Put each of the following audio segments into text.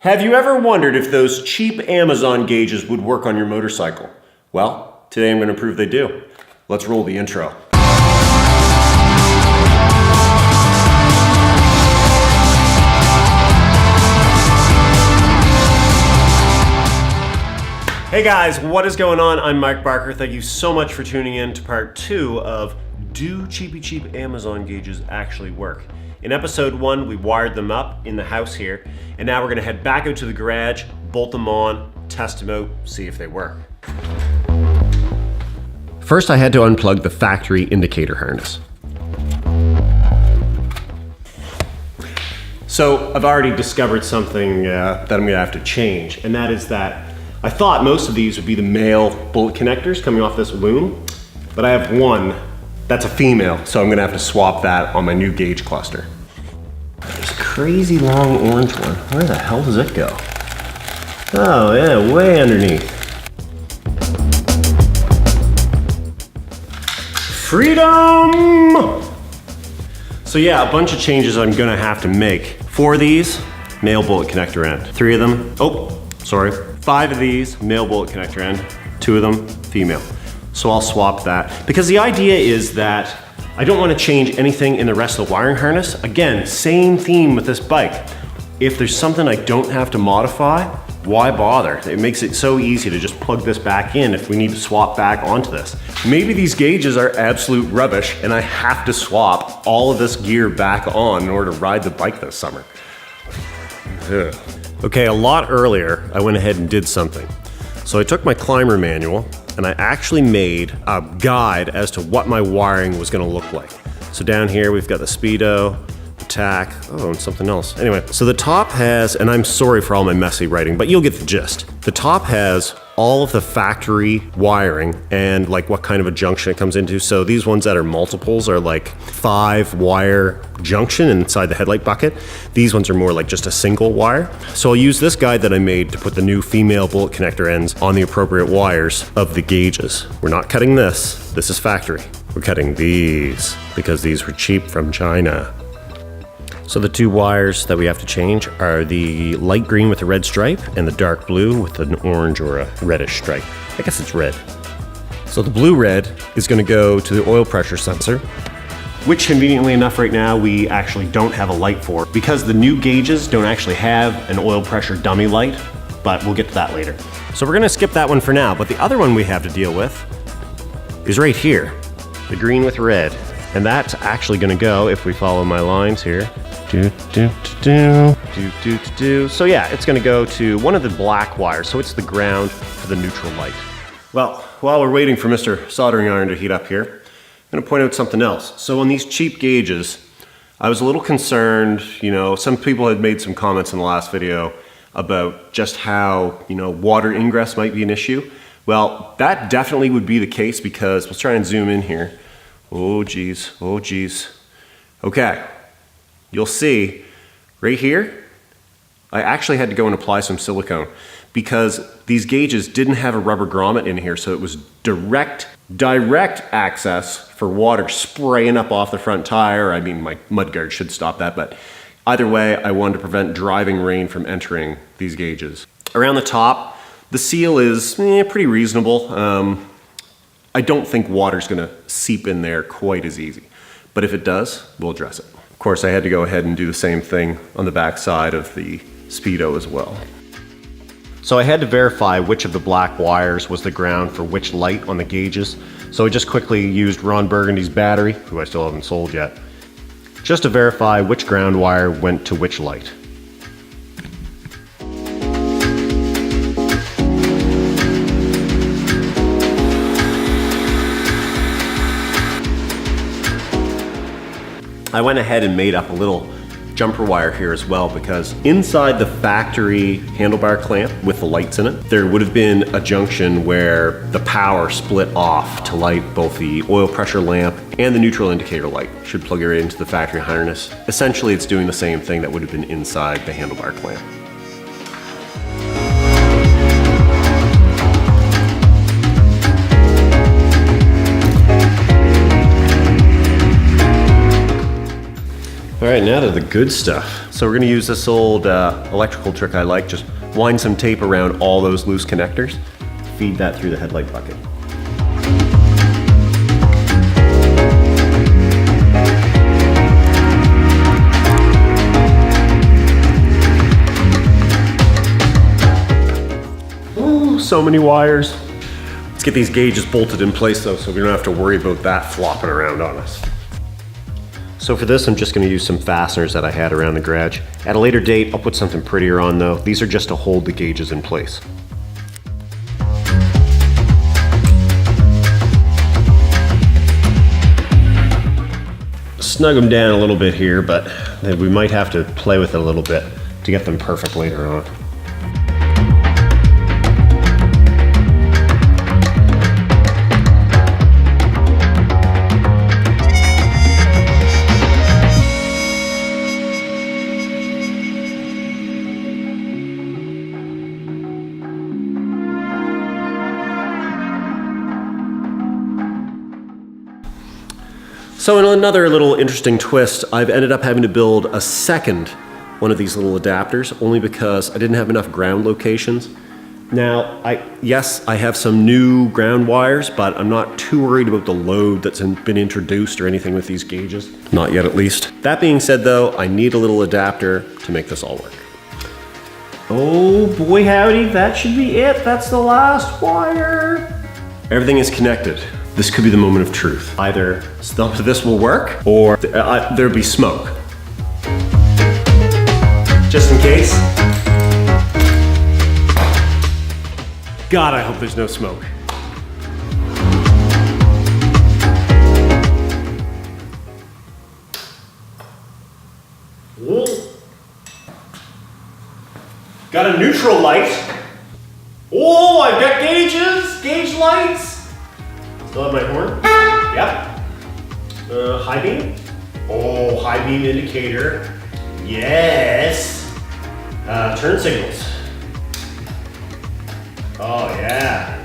Have you ever wondered if those cheap Amazon gauges would work on your motorcycle? Well, today I'm going to prove they do. Let's roll the intro. Hey guys, what is going on? I'm Mike Barker. Thank you so much for tuning in to part 2 of Do Cheapy Amazon Gauges Actually Work? In episode 1, we wired them up in the house here, and now we're gonna head back out to the garage, bolt them on, test them out, see if they work. First, I had to unplug the factory indicator harness. So I've already discovered something that I'm gonna have to change, and that is that I thought most of these would be the male bullet connectors coming off this loom, but I have one that's a female, so I'm gonna have to swap that on my new gauge cluster. There's a crazy long orange one. Where the hell does it go? Oh yeah, way underneath. Freedom! So yeah, a bunch of changes I'm gonna have to make. 4 of these, male bullet connector end. 3 of them, 5 of these, male bullet connector end. 2 of them, female. So I'll swap that. Because the idea is that I don't want to change anything in the rest of the wiring harness. Again, same theme with this bike. If there's something I don't have to modify, why bother? It makes it so easy to just plug this back in if we need to swap back onto this. Maybe these gauges are absolute rubbish and I have to swap all of this gear back on in order to ride the bike this summer. Ugh. Okay, a lot earlier, I went ahead and did something. So I took my climber manual and I actually made a guide as to what my wiring was gonna look like. So down here, we've got the Speedo, the tack, and something else. Anyway, so the top has, and I'm sorry for all my messy writing, but you'll get the gist. The top has all of the factory wiring and like what kind of a junction it comes into. So these ones that are multiples are like 5 wire junction inside the headlight bucket. These ones are more like just a single wire. So I'll use this guide that I made to put the new female bullet connector ends on the appropriate wires of the gauges. We're not cutting this is factory. We're cutting these because these were cheap from China. So the 2 wires that we have to change are the light green with a red stripe and the dark blue with an orange or a reddish stripe. I guess it's red. So the blue-red is going to go to the oil pressure sensor, which conveniently enough right now we actually don't have a light for because the new gauges don't actually have an oil pressure dummy light, but we'll get to that later. So we're going to skip that one for now, but the other one we have to deal with is right here, the green with red. And that's actually going to go, if we follow my lines here, So yeah, it's gonna go to one of the black wires, so it's the ground for the neutral light. Well, while we're waiting for Mr. Soldering Iron to heat up here, I'm gonna point out something else. So on these cheap gauges, I was a little concerned, some people had made some comments in the last video about just how, water ingress might be an issue. Well, that definitely would be the case because, let's try and zoom in here. Oh geez. Okay. You'll see right here, I actually had to go and apply some silicone because these gauges didn't have a rubber grommet in here, so it was direct access for water spraying up off the front tire. I mean, my mudguard should stop that, but either way, I wanted to prevent driving rain from entering these gauges. Around the top, the seal is pretty reasonable. I don't think water's gonna seep in there quite as easy, but if it does, we'll address it. Of course, I had to go ahead and do the same thing on the back side of the Speedo as well. So I had to verify which of the black wires was the ground for which light on the gauges. So I just quickly used Ron Burgundy's battery, who I still haven't sold yet, just to verify which ground wire went to which light. I went ahead and made up a little jumper wire here as well because inside the factory handlebar clamp with the lights in it, there would have been a junction where the power split off to light both the oil pressure lamp and the neutral indicator light. Should plug it right into the factory harness. Essentially, it's doing the same thing that would have been inside the handlebar clamp. All right, now to the good stuff. So we're gonna use this old electrical trick I like. Just wind some tape around all those loose connectors. Feed that through the headlight bucket. Ooh, so many wires. Let's get these gauges bolted in place though, so we don't have to worry about that flopping around on us. So for this, I'm just gonna use some fasteners that I had around the garage. At a later date, I'll put something prettier on though. These are just to hold the gauges in place. Snug them down a little bit here, but we might have to play with it a little bit to get them perfect later on. So in another little interesting twist, I've ended up having to build a second one of these little adapters, only because I didn't have enough ground locations. Now, yes, I have some new ground wires, but I'm not too worried about the load that's been introduced or anything with these gauges. Not yet, at least. That being said though, I need a little adapter to make this all work. Oh boy howdy, that should be it. That's the last wire. Everything is connected. This could be the moment of truth. Either this will work or there'll be smoke. Just in case. God, I hope there's no smoke. Whoa. Got a neutral light. Oh, I've got gauge lights. Still have my horn? Yep. High beam? Oh, high beam indicator. Yes. Turn signals. Oh yeah.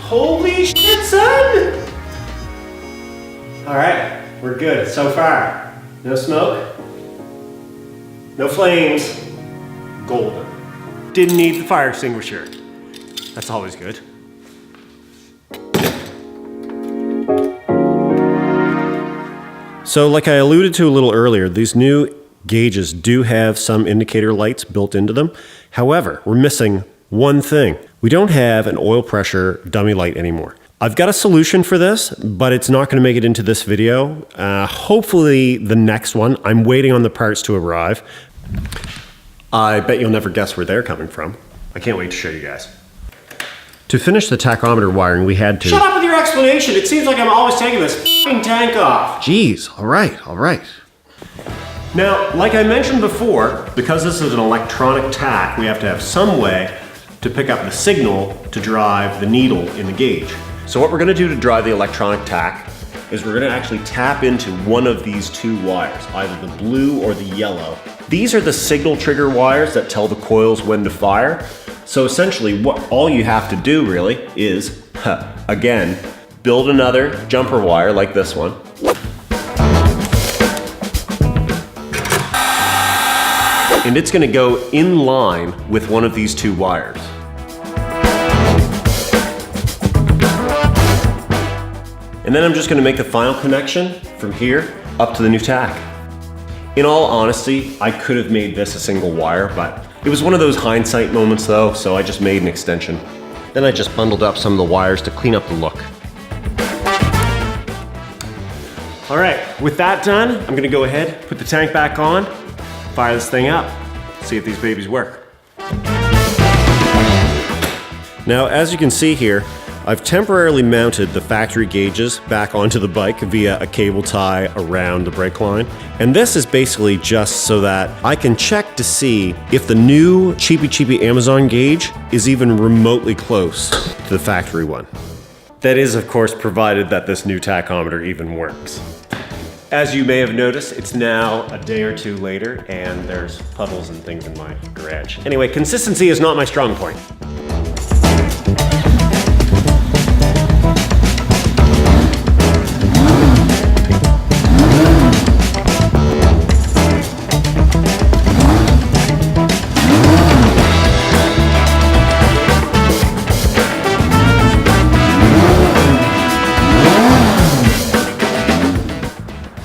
Holy shit, son! All right, we're good so far. No smoke, no flames, golden. Didn't need the fire extinguisher. That's always good. So like I alluded to a little earlier, these new gauges do have some indicator lights built into them. However, we're missing one thing. We don't have an oil pressure dummy light anymore. I've got a solution for this, but it's not gonna make it into this video. Hopefully the next one. I'm waiting on the parts to arrive. I bet you'll never guess where they're coming from. I can't wait to show you guys. To finish the tachometer wiring, we had to... Shut up with your explanation! It seems like I'm always taking this f***ing tank off! Jeez, all right. Now, like I mentioned before, because this is an electronic tach, we have to have some way to pick up the signal to drive the needle in the gauge. So what we're gonna do to drive the electronic tach is we're gonna actually tap into one of these two wires, either the blue or the yellow. These are the signal trigger wires that tell the coils when to fire. So essentially, all you have to do really is, again, build another jumper wire like this one. And it's gonna go in line with one of these two wires. And then I'm just gonna make the final connection from here up to the new tach. In all honesty, I could have made this a single wire, but it was one of those hindsight moments though, so I just made an extension. Then I just bundled up some of the wires to clean up the look. All right, with that done, I'm gonna go ahead, put the tank back on, fire this thing up, see if these babies work. Now, as you can see here, I've temporarily mounted the factory gauges back onto the bike via a cable tie around the brake line. And this is basically just so that I can check to see if the new cheapy Amazon gauge is even remotely close to the factory one. That is, of course, provided that this new tachometer even works. As you may have noticed, it's now a day or two later and there's puddles and things in my garage. Anyway, consistency is not my strong point.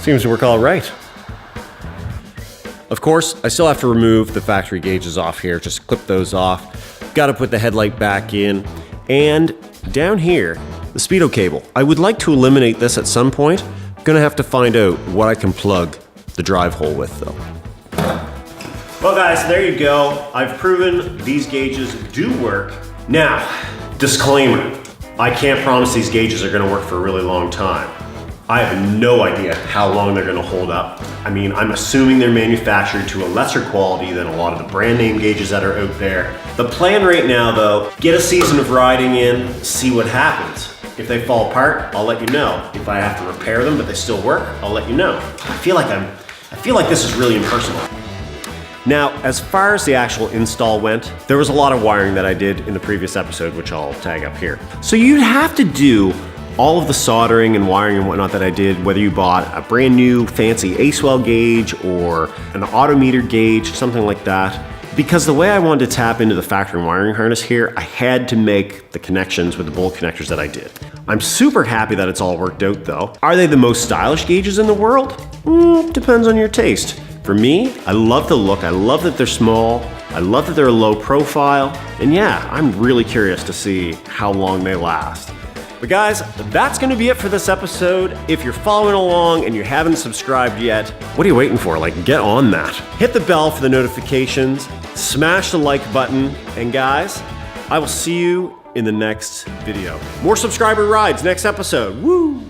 Seems to work all right. Of course, I still have to remove the factory gauges off here, just clip those off. Got to put the headlight back in. And down here, the speedo cable. I would like to eliminate this at some point. I'm gonna have to find out what I can plug the drive hole with though. Well guys, there you go. I've proven these gauges do work. Now, disclaimer, I can't promise these gauges are gonna work for a really long time. I have no idea how long they're gonna hold up. I mean, I'm assuming they're manufactured to a lesser quality than a lot of the brand name gauges that are out there. The plan right now though, get a season of riding in, see what happens. If they fall apart, I'll let you know. If I have to repair them but they still work, I'll let you know. I feel like this is really impersonal. Now, as far as the actual install went, there was a lot of wiring that I did in the previous episode, which I'll tag up here. So you'd have to do all of the soldering and wiring and whatnot that I did, whether you bought a brand new fancy Acewell gauge or an Autometer gauge, something like that. Because the way I wanted to tap into the factory wiring harness here, I had to make the connections with the bolt connectors that I did. I'm super happy that it's all worked out though. Are they the most stylish gauges in the world? Depends on your taste. For me, I love the look, I love that they're small, I love that they're low profile, and yeah, I'm really curious to see how long they last. But guys, that's gonna be it for this episode. If you're following along and you haven't subscribed yet, what are you waiting for? Like, get on that. Hit the bell for the notifications, smash the like button, and guys, I will see you in the next video. More subscriber rides next episode. Woo!